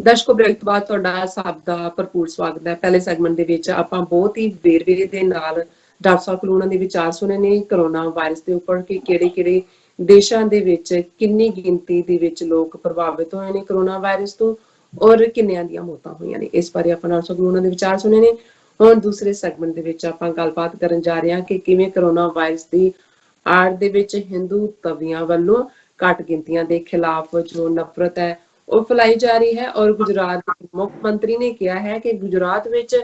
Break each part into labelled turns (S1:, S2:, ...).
S1: ਦਰਸ਼ਕੋ, break ਤੋਂ ਬਾਅਦ ਤੁਹਾਡਾ ਸਭ ਦਾ ਭਰਪੂਰ ਸਵਾਗਤ ਹੈ। ਪਹਿਲੇ ਸੈਗਮੈਂਟ ਦੇ ਵਿੱਚ ਆਪਾਂ ਬਹੁਤ ਹੀ ਵੇਰਵੇ ਦੇ ਨਾਲ ਡਾਕਟਰ ਸਾਹਿਬ ਕੋਲੋਂ ਉਹਨਾਂ ਦੇ ਵਿਚਾਰ ਸੁਣੇ ਨੇ ਕਰੋਨਾ ਵਾਇਰਸ ਦੇ ਉੱਪਰ ਕਿ ਕਿਹੜੇ-ਕਿਹੜੇ ਦੇਸ਼ਾਂ ਦੇ ਵਿੱਚ ਕਿੰਨੀ ਗਿਣਤੀ ਦੇ ਵਿੱਚ ਲੋਕ ਪ੍ਰਭਾਵਿਤ ਹੋਏ ਨੇ ਕਰੋਨਾ ਵਾਇਰਸ ਤੋਂ ਔਰ ਕਿੰਨਿਆਂ ਦੀਆਂ ਮੌਤਾਂ ਹੋਈਆਂ ਨੇ। ਇਸ ਬਾਰੇ ਆਪਾਂ ਡਾਕਟਰ ਸਾਹਿਬ ਕੋਲੋਂ ਉਹਨਾਂ ਦੇ ਵਿਚਾਰ ਸੁਣੇ ਨੇ। ਹੁਣ ਦੂਸਰੇ ਸੈਗਮੈਂਟ ਦੇ ਵਿੱਚ ਆਪਾਂ ਗੱਲਬਾਤ ਕਰਨ ਜਾ ਰਹੇ ਹਾਂ ਕਿ ਕਿਵੇਂ ਕਰੋਨਾ ਵਾਇਰਸ ਦੀ ਆੜ ਦੇ ਵਿੱਚ ਹਿੰਦੂ ਤਵੀਆਂ ਵੱਲੋਂ ਘੱਟ ਗਿਣਤੀਆਂ ਦੇ ਖਿਲਾਫ ਜੋ ਨਫ਼ਰਤ ਹੈ ਉਹ ਫੈलाई ਜਾ ਰਹੀ ਹੈ। ਔਰ ਗੁਜਰਾਤ ਦੇ ਮੁੱਖ ਮੰਤਰੀ ਨੇ ਕਿਹਾ ਹੈ ਕਿ ਗੁਜਰਾਤ ਵਿੱਚ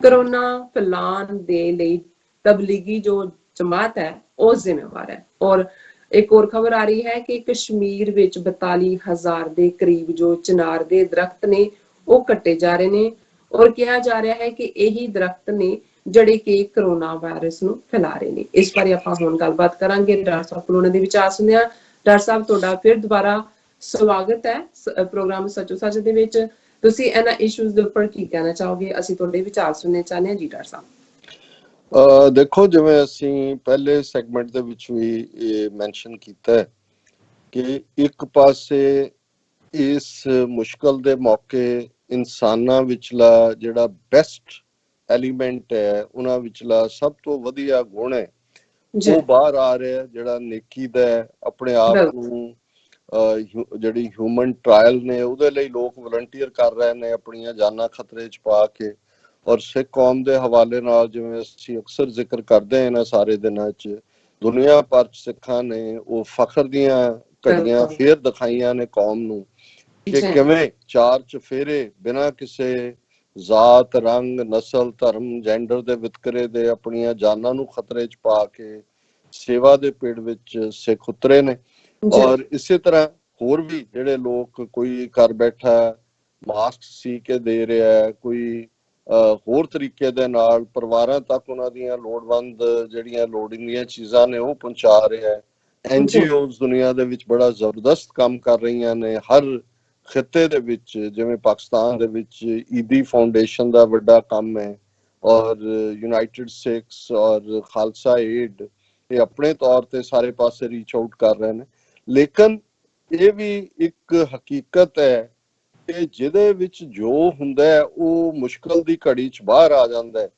S1: ਕਰੋਨਾ ਫੈਲਾਉਣ ਦੇ ਲਈ ਤਬਲੀਗੀ ਜੋ ਜਮਾਤ ਹੈ ਉਹ ਜ਼ਿੰਮੇਵਾਰ ਹੈ। ਔਰ ਇੱਕ ਹੋਰ ਖਬਰ ਆ ਰਹੀ ਹੈ ਕਿ ਕਸ਼ਮੀਰ ਵਿੱਚ 42,000 ਦੇ ਕਰੀਬ ਜੋ ਚਿਨਾਰ ਦੇ ਦਰਖਤ ਨੇ ਉਹ ਕੱਟੇ ਜਾ ਰਹੇ ਨੇ ਔਰ ਕਿਹਾ ਜਾ ਰਿਹਾ ਹੈ ਕਿ ਇਹੀ ਦਰਖਤ ਨੇ ਜਿਹੜੇ ਕਿ ਕਰੋਨਾ ਵਾਇਰਸ ਨੂੰ ਫੈਲਾ ਰਹੇ ਨੇ। ਇਸ ਬਾਰੇ ਆਪਾਂ ਹੁਣ ਗੱਲਬਾਤ ਕਰਾਂਗੇ। ਡਾਕਟਰ ਸਾਹਿਬ ਕੋਲੋਂ ਉਹਨਾਂ ਦੇ ਵਿਚਾਰ ਸੁਣਦੇ ਹਾਂ। ਡਾਕਟਰ ਸਾਹਿਬ, ਤੁਹਾਡਾ ਫਿਰ ਦੁਬਾਰਾ ਸਵਾਗਤ ਹੈ ਪ੍ਰੋਗਰਾਮ ਸੱਚੋ ਸੱਚ ਦੇ ਵਿੱਚ। ਤੁਸੀਂ ਇਹਨਾਂ ਇਸ਼ੂਜ਼ ਦੇ ਉੱਪਰ ਕੀ ਕਹਿਣਾ ਚਾਹੋਗੇ? ਅਸੀਂ ਤੁਹਾਡੇ ਵਿਚਾਰ ਸੁਣਨੇ ਚਾਹੁੰਦੇ ਹਾਂ ਜੀ ਡਾਕਟਰ ਸਾਹਿਬ।
S2: ਦੇਖੋ, ਜਿਵੇਂ ਅਸੀਂ ਪਹਿਲੇ ਸੈਗਮੈਂਟ ਦੇ ਵਿੱਚ ਵੀ ਇਹ ਮੈਂਸ਼ਨ ਕੀਤਾ ਹੈ ਕਿ ਇੱਕ ਪਾਸੇ ਇਸ ਮੁਸ਼ਕਲ ਦੇ ਮੌਕੇ ਇਨਸਾਨਾਂ ਵਿਚਲਾ ਜਿਹੜਾ ਬੈਸਟ ਐਲੀਮੈਂਟ ਹੈ, ਉਹਨਾਂ ਵਿਚਲਾ ਸਭ ਤੋਂ ਵਧੀਆ ਗੁਣ ਹੈ ਉਹ ਬਾਹਰ ਆ ਰਿਹਾ, ਜਿਹੜਾ ਨੇਕੀ ਦਾ ਹੈ। ਆਪਣੇ ਆਪ ਨੂੰ ਜਿਹੜੀ ਹਿਊਮਨ ਟ੍ਰਾਇਲ ਨੇ ਉਹਦੇ ਲਈ ਲੋਕ ਵਲੰਟੀਅਰ ਕਰ ਰਹੇ ਨੇ ਆਪਣੀਆਂ ਜਾਨਾਂ ਖਤਰੇ 'ਚ ਪਾ ਕੇ। ਔਰ ਸਿੱਖ ਕੌਮ ਦੇ ਹਵਾਲੇ ਨਾਲ ਜਿਵੇਂ ਅਸੀਂ ਅਕਸਰ ਜ਼ਿਕਰ ਕਰਦੇ ਹਾਂ ਇਹਨਾਂ ਸਾਰੇ ਦਿਨਾਂ 'ਚ, ਦੁਨੀਆ ਭਰ 'ਚ ਸਿੱਖਾਂ ਨੇ ਉਹ ਫਖਰ ਦੀਆਂ ਘੜੀਆਂ ਫੇਰ ਦਿਖਾਈਆਂ ਨੇ ਕੌਮ ਨੂੰ ਕਿ ਕਿਵੇਂ ਚਾਰ ਚੁਫੇਰੇ ਬਿਨਾਂ ਕਿਸੇ ਜ਼ਾਤ, ਰੰਗ, ਨਸਲ, ਧਰਮ, ਜੈਂਡਰ ਦੇ ਵਿਤਕਰੇ ਦੇ ਆਪਣੀਆਂ ਜਾਨਾਂ ਨੂੰ ਖਤਰੇ 'ਚ ਪਾ ਕੇ ਸੇਵਾ ਦੇ ਪੇੜ ਵਿੱਚ ਸਿੱਖ ਉਤਰੇ ਨੇ। ਔਰ ਇਸੇ ਤਰ੍ਹਾਂ ਹੋਰ ਵੀ ਜਿਹੜੇ ਲੋਕ, ਕੋਈ ਘਰ ਬੈਠਾ ਮਾਸਕ ਸੀ ਕੇ ਦੇ ਰਿਹਾ, ਕੋਈ ਹੋਰ ਤਰੀਕੇ ਦੇ ਨਾਲ ਪਰਿਵਾਰਾਂ ਤੱਕ ਉਹਨਾਂ ਦੀਆਂ ਲੋੜਵੰਦ ਜਿਹੜੀਆਂ ਲੋੜਿੰਗ ਦੀਆਂ ਚੀਜ਼ਾਂ ਨੇ ਉਹ ਪਹੁੰਚਾ ਰਿਹਾ ਹੈ। NGOs ਦੁਨੀਆ ਦੇ ਵਿੱਚ ਬੜਾ ਜ਼ਬਰਦਸਤ ਕੰਮ ਕਰ ਰਹੀਆਂ ਨੇ ਹਰ ਖਿੱਤੇ ਦੇ ਵਿੱਚ। ਜਿਵੇਂ ਪਾਕਿਸਤਾਨ ਦੇ ਵਿੱਚ ਈਦੀ ਫਾਊਂਡੇਸ਼ਨ ਦਾ ਵੱਡਾ ਕੰਮ ਹੈ ਔਰ ਯੂਨਾਈਟਿਡ ਸਿੱਖਸ ਔਰ ਖਾਲਸਾ ਏਡ ਇਹ ਆਪਣੇ ਤੌਰ ਤੇ ਸਾਰੇ ਪਾਸੇ ਰੀਚ ਆਊਟ ਕਰ ਰਹੇ ਨੇ। ਲੇਕਿਨ ਇਹ ਵੀ ਇੱਕ ਹਕੀਕਤ ਹੈ ਕਿ ਜਿਹਦੇ ਵਿੱਚ ਜੋ ਹੁੰਦਾ ਹੈ ਉਹ ਮੁਸ਼ਕਲ ਦੀ ਘੜੀ 'ਚ ਬਾਹਰ ਆ ਜਾਂਦਾ ਹੈ।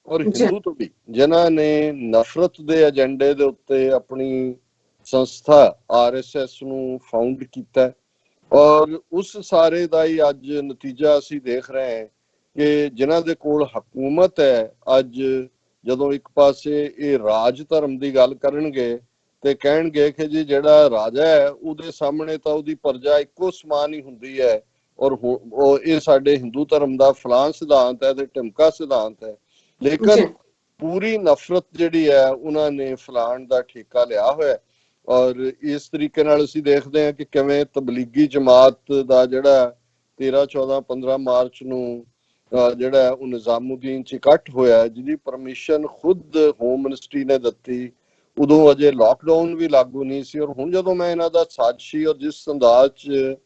S2: ਔਰ ਹਿੰਦੂ ਤੋਂ ਵੀ ਜਿਨ੍ਹਾਂ ਨੇ ਨਫ਼ਰਤ ਦੇ ਏਜੰਡੇ ਦੇ ਉੱਤੇ ਆਪਣੀ ਸੰਸਥਾ RSS ਨੂੰ ਫਾਊਂਡ ਕੀਤਾ ਔਰ ਉਸ ਸਾਰੇ ਦਾ ਹੀ ਅੱਜ ਨਤੀਜਾ ਅਸੀਂ ਦੇਖ ਰਹੇ ਹਾਂ ਕਿ ਜਿਨ੍ਹਾਂ ਦੇ ਕੋਲ ਹਕੂਮਤ ਹੈ ਅੱਜ, ਜਦੋਂ ਇੱਕ ਪਾਸੇ ਇਹ ਰਾਜ ਧਰਮ ਦੀ ਗੱਲ ਕਰਨਗੇ ਤੇ ਕਹਿਣਗੇ ਕਿ ਜੀ ਜਿਹੜਾ ਰਾਜਾ ਹੈ ਉਹਦੇ ਸਾਹਮਣੇ ਤਾਂ ਉਹਦੀ ਪ੍ਰਜਾ ਇੱਕੋ ਸਮਾਨ ਹੀ ਹੁੰਦੀ ਹੈ ਔਰ ਇਹ ਸਾਡੇ ਹਿੰਦੂ ਧਰਮ ਦਾ ਫਲਾਂ ਸਿਧਾਂਤ ਹੈ ਤੇ ਢਿਮਕਾ ਸਿਧਾਂਤ ਹੈ। ਲੇਕਿਨ ਪੂਰੀ ਨਫ਼ਰਤ ਜਿਹੜੀ ਹੈ ਉਹਨਾਂ ਨੇ ਫਲਾਣ ਦਾ ਠੇਕਾ ਲਿਆ ਹੋਇਆ। ਔਰ ਇਸ ਤਰੀਕੇ ਨਾਲ ਅਸੀਂ ਦੇਖਦੇ ਹਾਂ ਕਿ ਕਿਵੇਂ ਤਬਲੀਗੀ ਜਮਾਤ ਦਾ ਜਿਹੜਾ 13, 14, 15 ਮਾਰਚ ਨੂੰ ਜਿਹੜਾ ਉਹ ਨਿਜ਼ਾਮੁਦੀਨ 'ਚ ਇਕੱਠ ਹੋਇਆ, ਜਿਹਦੀ ਪਰਮਿਸ਼ਨ ਖੁਦ ਹੋਮ ਮਿਨਿਸਟਰੀ ਨੇ ਦਿੱਤੀ। ਉਦੋਂ ਅਜੇ ਲਾਕਡਾਊਨ ਵੀ ਲਾਗੂ ਨਹੀਂ ਸੀ। ਔਰ ਹੁਣ ਜਦੋਂ ਮੈਂ ਇਹਨਾਂ ਦਾ ਸਾਜ਼ਿਸ਼ੀ ਔਰ ਜਿਸ ਅੰਦਾਜ਼ 'ਚ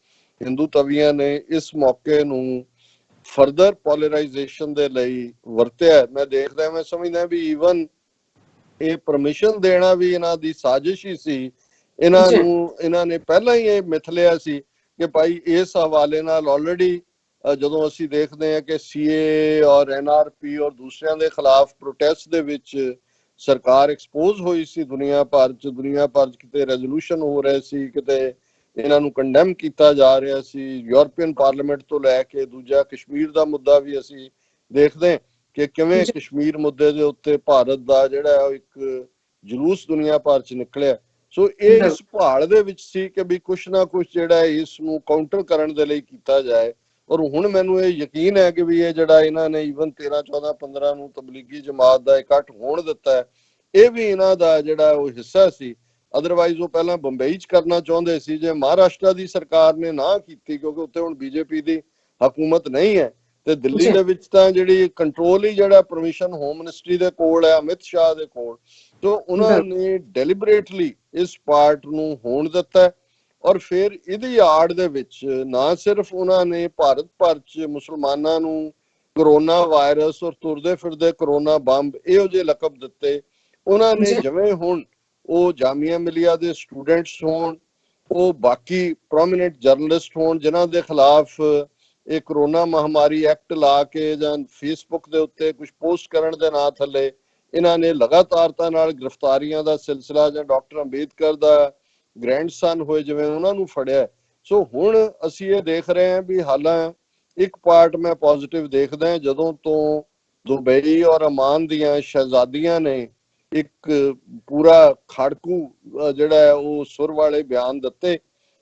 S2: ਹਿੰਦੂ ਤਵੀਆਂ ਨੇ ਇਸ ਮੌਕੇ ਨੂੰ ਫਰਦਰ ਪੋਲਰਾਈਜੇਸ਼ਨ ਦੇ ਲਈ ਵਰਤਿਆ, ਮੈਂ ਦੇਖਦਾ, ਮੈਂ ਸਮਝਦਾ ਵੀ ਈਵਨ ਇਹ ਪਰਮਿਸ਼ਨ ਦੇਣਾ ਵੀ ਇਹਨਾਂ ਦੀ ਸਾਜ਼ਿਸ਼ ਹੀ ਸੀ। ਇਹਨਾਂ ਨੇ ਪਹਿਲਾਂ ਹੀ ਇਹ ਮਿਥ ਲਿਆ ਸੀ ਕਿ ਭਾਈ ਇਸ ਹਵਾਲੇ ਨਾਲ ਆਲਰੇਡੀ ਜਦੋਂ ਅਸੀਂ ਦੇਖਦੇ ਹਾਂ ਕਿ CAA ਔਰ NRP ਔਰ ਦੂਸਰਿਆਂ ਦੇ ਖਿਲਾਫ ਪ੍ਰੋਟੈਸਟ ਦੇ ਵਿੱਚ ਸਰਕਾਰ ਐਕਸਪੋਜ਼ ਹੋਈ ਸੀ ਦੁਨੀਆ ਭਰ 'ਚ ਕਿਤੇ ਰੈਜ਼ੋਲੂਸ਼ਨ ਹੋ ਰਹੇ ਸੀ, ਕਿਤੇ ਇਹਨਾਂ ਨੂੰ ਕੰਡੈਮ ਕੀਤਾ ਜਾ ਰਿਹਾ ਸੀ। ਯੂਰਪੀਅਨ ਪਾਰਲੀਮੈਂਟ ਤੋਂ ਲੈ ਕੇ ਦੂਜਾ ਕਸ਼ਮੀਰ ਦਾ ਮੁੱਦਾ ਵੀ ਅਸੀਂ ਦੇਖਦੇ ਕਿ ਕਿਵੇਂ ਕਸ਼ਮੀਰ ਮੁੱਦੇ ਦੇ ਉੱਤੇ ਭਾਰਤ ਦਾ ਜਿਹੜਾ ਇੱਕ ਜਲੂਸ ਦੁਨੀਆ ਭਰ 'ਚ ਨਿਕਲਿਆ। ਸੋ ਇਹ ਇਸ ਭਾਲ ਦੇ ਵਿੱਚ ਸੀ ਕਿ ਵੀ ਕੁਛ ਨਾ ਕੁਛ ਜਿਹੜਾ ਇਸ ਨੂੰ ਕਾਊਂਟਰ ਕਰਨ ਦੇ ਲਈ ਕੀਤਾ ਜਾਏ। ਔਰ ਹੁਣ ਮੈਨੂੰ ਇਹ ਯਕੀਨ ਹੈ ਕਿ ਵੀ ਇਹ ਜਿਹੜਾ ਇਹਨਾਂ ਨੇ ਈਵਨ 13, 14, 15 ਨੂੰ ਤਬਲੀਗੀ ਜਮਾਤ ਦਾ ਇਕੱਠ ਹੋਣ ਦਿੱਤਾ ਹੈ, ਇਹ ਵੀ ਇਹਨਾਂ ਦਾ ਜਿਹੜਾ ਉਹ ਹਿੱਸਾ ਸੀ। ਅਦਰਵਾਈਜ਼ ਉਹ ਪਹਿਲਾਂ ਬੰਬਈ 'ਚ ਕਰਨਾ ਚਾਹੁੰਦੇ ਸੀ। ਜੇ ਮਹਾਰਾਸ਼ਟਰ ਦੀ ਸਰਕਾਰ ਨੇ ਨਾ ਕੀਤੀ, ਕਿਉਂਕਿ ਉੱਥੇ ਹੁਣ BJP ਦੀ ਹਕੂਮਤ ਨਹੀਂ ਹੈ, ਤੇ ਦਿੱਲੀ ਦੇ ਵਿੱਚ ਤਾਂ ਜਿਹੜੀ ਕੰਟਰੋਲ ਹੀ ਜਿਹੜਾ ਪਰਮਿਸ਼ਨ ਹੋਮ ਮਿਨਿਸਟਰੀ ਦੇ ਕੋਲ ਹੈ, ਅਮਿਤ ਸ਼ਾਹ ਦੇ ਕੋਲ, ਤੋਂ ਉਹਨਾਂ ਨੇ ਡੈਲੀਬਰੇਟਲੀ ਇਸ ਪਾਰਟ ਨੂੰ ਹੋਣ ਦਿੱਤਾ। ਔਰ ਫਿਰ ਇਹਦੀ ਆੜ ਦੇ ਵਿੱਚ ਨਾ ਸਿਰਫ ਉਹਨਾਂ ਨੇ ਭਾਰਤ ਭਰ 'ਚ ਮੁਸਲਮਾਨਾਂ ਨੂੰ ਕਰੋਨਾ ਵਾਇਰਸ ਔਰ ਤੁਰਦੇ ਫਿਰਦੇ ਕਰੋਨਾ ਬੰਬ ਇਹੋ ਜਿਹੇ ਲਕਬ ਦਿੱਤੇ, ਉਹਨਾਂ ਨੇ ਜਿਵੇਂ ਹੁਣ ਉਹ ਜਾਮੀਆ ਮਿਲੀਆ ਦੇ ਸਟੂਡੈਂਟਸ ਹੋਣ, ਉਹ ਬਾਕੀ ਪ੍ਰੋਮੀਨੈਂਟ ਜਰਨਲਿਸਟ ਹੋਣ ਜਿਨ੍ਹਾਂ ਦੇ ਖਿਲਾਫ ਇਹ ਕਰੋਨਾ ਮਹਾਮਾਰੀ ਐਕਟ ਲਾ ਕੇ ਜਾਂ ਫੇਸਬੁੱਕ ਦੇ ਉੱਤੇ ਕੁਝ ਪੋਸਟ ਕਰਨ ਦੇ ਨਾਂ ਥੱਲੇ ਇਹਨਾਂ ਨੇ ਲਗਾਤਾਰਤਾ ਨਾਲ ਗ੍ਰਿਫਤਾਰੀਆਂ ਦਾ ਸਿਲਸਿਲਾ, ਜਾਂ ਡਾਕਟਰ ਅੰਬੇਦਕਰ ਦਾ ਗ੍ਰੈਂਡਸਨ ਹੋਏ ਜਿਵੇਂ ਉਹਨਾਂ ਨੂੰ ਫੜਿਆ। ਸੋ ਹੁਣ ਅਸੀਂ ਇਹ ਦੇਖ ਰਹੇ ਹਾਂ ਵੀ ਹਾਲਾਂ ਇੱਕ ਪਾਰਟ ਮੈਂ ਪੋਜ਼ਿਟਿਵ ਦੇਖਦਾ, ਜਦੋਂ ਤੋਂ ਦੁਬਈ ਔਰ ਅਮਾਨ ਦੀਆਂ ਸ਼ਹਿਜ਼ਾਦੀਆਂ ਨੇ ਇੱਕ ਪੂਰਾ ਖਾੜਕੂ ਜਿਹੜਾ ਹੈ ਉਹ ਸੁਰ ਵਾਲੇ ਬਿਆਨ ਦਿੱਤੇ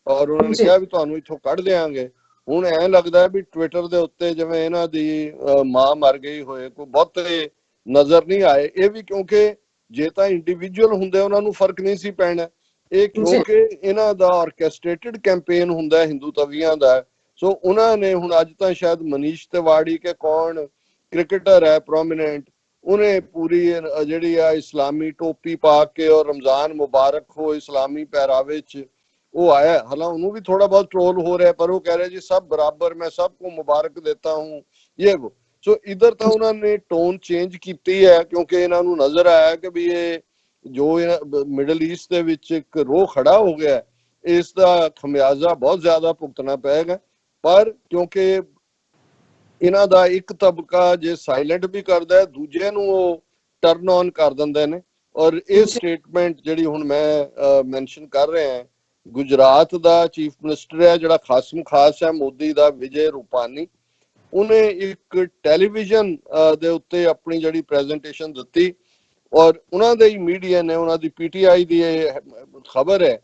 S2: ਔਰ ਉਹਨਾਂ ਨੇ ਕਿਹਾ ਵੀ ਤੁਹਾਨੂੰ ਇੱਥੋਂ ਕੱਢ ਦਿਆਂਗੇ। ਹੁਣ ਐਂ ਲੱਗਦਾ ਵੀ ਟਵਿੱਟਰ ਦੇ ਉੱਤੇ ਜਿਵੇਂ ਇਹਨਾਂ ਦੀ ਮਾਂ ਮਰ ਗਈ ਹੋਏ ਕੋਈ ਬਹੁਤੇ ਨਜ਼ਰ ਨਹੀਂ ਆਏ। ਇਹ ਵੀ ਕਿਉਂਕਿ ਜੇ ਤਾਂ ਇੰਡੀਵਿਜੂਅਲ ਹੁੰਦੇ ਉਹਨਾਂ ਨੂੰ ਫਰਕ ਨਹੀਂ ਸੀ ਪੈਣਾ, ਇਹ ਕਿਉਂਕਿ ਇਹਨਾਂ ਦਾ ਆਰਕੈਸਟ੍ਰੇਟਡ ਕੈਂਪੇਨ ਹੁੰਦਾ ਹਿੰਦੂ ਤਵੀਆਂ ਦਾ। ਸੋ ਉਹਨਾਂ ਨੇ ਹੁਣ ਅੱਜ ਤਾਂ ਸ਼ਾਇਦ ਮਨੀਸ਼ ਤਿਵਾੜੀ ਕੇ ਕੌਣ ਕ੍ਰਿਕਟਰ ਹੈ ਪ੍ਰੋਮਿਨੈਂਟ, ਉਹਨੇ ਪੂਰੀ ਜਿਹੜੀ ਆ ਇਸਲਾਮੀ ਟੋਪੀ ਪਾ ਕੇ ਔਰ ਰਮਜ਼ਾਨ ਮੁਬਾਰਕ ਹੋ ਇਸਲਾਮੀ ਪਹਿਰਾਵੇ ਚ ਉਹ ਆਇਆ। ਹਾਲਾਂ ਉਹਨੂੰ ਵੀ ਥੋੜਾ ਬਹੁਤ ਟ੍ਰੋਲ ਹੋ ਰਿਹਾ, ਪਰ ਉਹ ਕਹਿ ਰਿਹਾ ਜੀ ਸਭ ਬਰਾਬਰ, ਮੈਂ ਸਭ को ਮੁਬਾਰਕ ਦੇਤਾ ਹੂੰ ਇਹ वो। ਸੋ ਇਧਰ ਤਾਂ ਉਹਨਾਂ ਨੇ ਟੋਨ ਚੇਂਜ ਕੀਤੀ ਹੈ ਕਿਉਂਕਿ ਇਹਨਾਂ ਨੂੰ ਨਜ਼ਰ ਆਇਆ ਕਿ ਵੀ ਇਹ ਜੋ ਮਿਡਲ ਈਸਟ ਦੇ ਵਿੱਚ ਇੱਕ ਰੋਹ ਖੜਾ ਹੋ ਗਿਆ, ਇਸ ਦਾ ਖਮਿਆਜ਼ਾ ਬਹੁਤ ਜ਼ਿਆਦਾ ਭੁਗਤਣਾ ਪਏਗਾ। ਪਰ ਕਿਉਂਕਿ ਇਹਨਾਂ ਦਾ ਇੱਕ ਤਬਕਾ ਜੇ ਸਾਇਲੈਂਟ ਵੀ ਕਰਦਾ ਹੈ, ਦੂਜੇ ਨੂੰ ਉਹ ਟਰਨ ਔਨ ਕਰ ਦਿੰਦੇ ਨੇ। ਔਰ ਇਹ ਸਟੇਟਮੈਂਟ ਜਿਹੜੀ ਹੁਣ ਮੈਂ ਮੈਂਸ਼ਨ ਕਰ ਰਿਹਾ ਹਾਂ, ਗੁਜਰਾਤ ਦਾ ਚੀਫ ਮਿਨਿਸਟਰ ਹੈ ਜਿਹੜਾ ਖਾਸਮ ਖਾਸ ਹੈ ਮੋਦੀ ਦਾ, ਵਿਜੇ ਰੂਪਾਨੀ, ਉਹਨੇ ਇੱਕ ਟੈਲੀਵਿਜ਼ਨ ਦੇ ਉੱਤੇ ਆਪਣੀ ਜਿਹੜੀ ਪ੍ਰੈਜੈਂਟੇਸ਼ਨ ਦਿੱਤੀ ਔਰ ਉਹਨਾਂ ਦੇ ਹੀ ਮੀਡੀਆ ਨੇ, ਉਹਨਾਂ ਦੀ ਪੀਟੀਆਈ ਦੀ ਇਹ ਖਬਰ ਹੈ